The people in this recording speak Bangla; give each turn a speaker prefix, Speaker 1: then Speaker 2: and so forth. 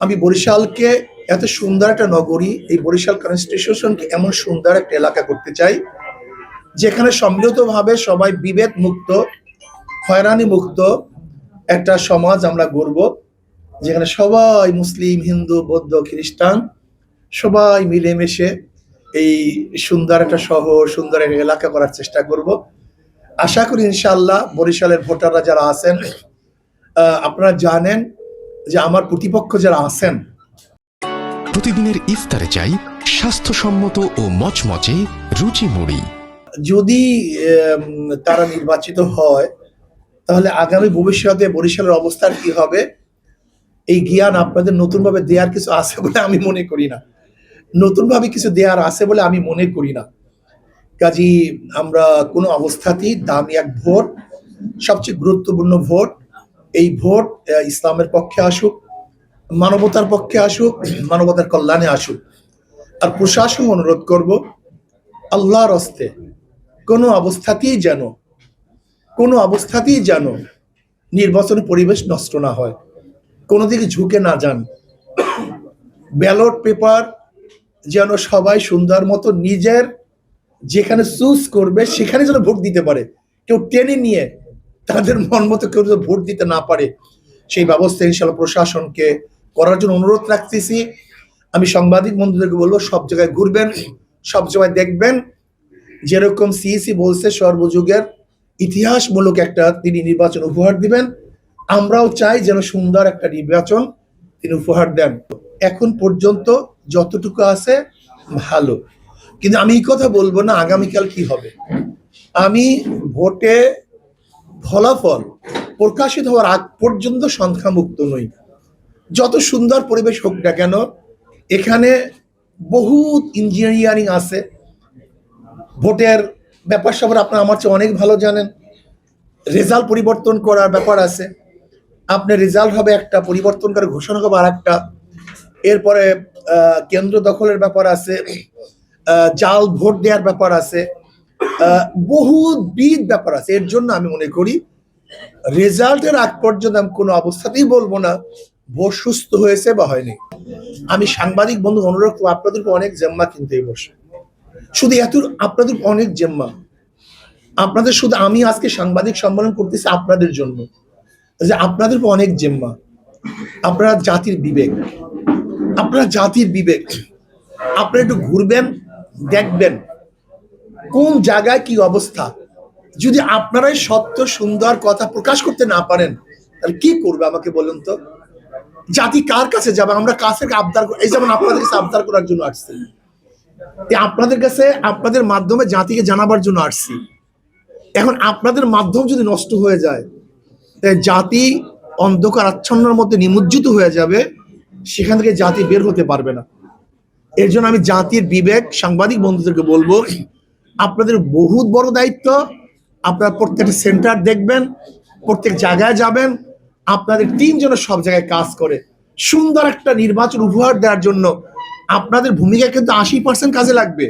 Speaker 1: আমি বরিশালকে এত সুন্দর একটা নগরী, এই বরিশাল কনস্টিটিউশনকে এমন সুন্দর একটা এলাকা করতে চাই যেখানে সম্মিলিতভাবে সবাই বিভেদ মুক্ত, হয়রানি মুক্ত একটা সমাজ আমরা গড়ব, যেখানে সবাই মুসলিম, হিন্দু, বৌদ্ধ, খ্রিস্টান সবাই মিলেমিশে এই সুন্দর একটা শহর, সুন্দর একটা এলাকা করার চেষ্টা করব। আশা করি ইনশাআল্লাহ বরিশালের ভোটাররা যারা আছেন, আপনারা জানেন যে আমার প্রতিপক্ষ যারা আছেন,
Speaker 2: প্রতিদিনের ইফতারে চাই স্বাস্থ্যসম্মত ও মচমচে রুচি মুড়ি।
Speaker 1: যদি তারা নির্বাচিত হয় তাহলে আগামী ভবিষ্যতে বরিশালের অবস্থার কি হবে এই জ্ঞান আপনাদের নতুনভাবে দেওয়ার কিছু আছে বলে আমি মনে করি না। নতুনভাবে কিছু দেওয়ার আছে বলে আমি মনে করি না। কাজী আমরা কোনো অবস্থাতেই দামি এক ভোট, সবচেয়ে গুরুত্বপূর্ণ ভোট, এই ভোট ইসলামের পক্ষে আসুক, মানবতার পক্ষে আসুক, মানবতার কল্যাণে আসুক। আর প্রশাসন অনুরোধ করব, আল্লাহর হস্তে কোনো অবস্থাতেই যেন নির্বাচনী পরিবেশ নষ্ট না হয়, কোনো দিকে ঝুঁকে না যান। ব্যালট পেপার যেন সবাই সুন্দর মতো নিজের যেখানে চুজ করবে সেখানে যেন ভোট দিতে পারে, কেউ টেনে নিয়ে তাদের মন মতো কেউ ভোট দিতে না পারে, সেই ব্যবস্থা ইনশাআল্লাহ প্রশাসনকে করার জন্য অনুরোধ রাখতেছি। আমি সাংবাদিক বন্ধুদেরকে বলবো, সব জায়গায় ঘুরবেন, সব জায়গায় দেখবেন, যেরকম সিইসি বলছে সর্বযুগের ইতিহাসমূলক একটা তিনি নির্বাচন উপহার দিবেন, আমরাও চাই যেন সুন্দর একটা নির্বাচন তিনি উপহার দেন। এখন পর্যন্ত যতটুকু আছে ভালো, কিন্তু আমি এই কথা বলবো না আগামীকাল কি হবে। আমি ভোটে ফলাফল প্রকাশিত হওয়ার আগ পর্যন্ত সংখ্যামুক্ত নই। যত সুন্দর পরিবেশ হোক না কেন, এখানে বহুত ইঞ্জিনিয়ারিং আছে, ভোটের ব্যাপার স্যাপার আপনারা আমার চেয়ে অনেক ভালো জানেন। রেজাল্ট পরিবর্তন করার ব্যাপার আছে, আপনার রেজাল্ট হবে একটা, পরিবর্তন করে ঘোষণা হবে আর একটা। এরপরে কেন্দ্র দখলের ব্যাপার আছে, জাল ভোট দেওয়ার ব্যাপার আছে, বহুবিধ ব্যাপার আছে। এর জন্য আমি মনে করি রেজাল্টের আগ পর্যন্ত আমি কোনো অবস্থাতেই বলবো না ভোট সুস্থ হয়েছে বা হয়নি। আমি সাংবাদিক বন্ধু অনুরোধ করবো, আপনাদের অনেক জেম্মা কিন্তু এই বসে, শুধু এত আপনাদের অনেক জেম্মা, আপনাদের শুধু আমি আজকে সাংবাদিক সম্মেলন করতেছি আপনাদের জন্য, যে আপনাদের অনেক জেম্মা। আপনারা জাতির বিবেক, আপনারা একটু ঘুরবেন, দেখবেন কোন জায়গায় কি অবস্থা। যদি আপনারাই সত্য সুন্দর কথা প্রকাশ করতে না পারেন তাহলে কি করবে আমাকে বলুন তো? জাতি কার কাছে যাবে? আমরা কাছে আবদার, এই যেমন আপনাদের কাছে আবদার করার জন্য আসছি, আপনাদের কাছে আপনাদের মাধ্যমে জাতিকে জানাবার জন্য আসছি। এখন আপনাদের মাধ্যম যদি নষ্ট হয়ে যায়, জাতি অন্ধকার আচ্ছন্নের মধ্যে নিমজ্জিত হয়ে যাবে, সেখান থেকে জাতি বের হতে পারবে না। এর জন্য আমি জাতির বিবেক সাংবাদিক বন্ধুদেরকে বলবো, আপনাদের বহুত বড় দায়িত্ব। আপনারা প্রত্যেকটা সেন্টার দেখবেন, প্রত্যেক জায়গায় যাবেন, আপনাদের টিম যেন সব জায়গায় কাজ করে সুন্দর একটা নির্বাচন উপহার দেওয়ার জন্য। আপনাদের ভূমিকা কিন্তু 80% কাজে লাগবে।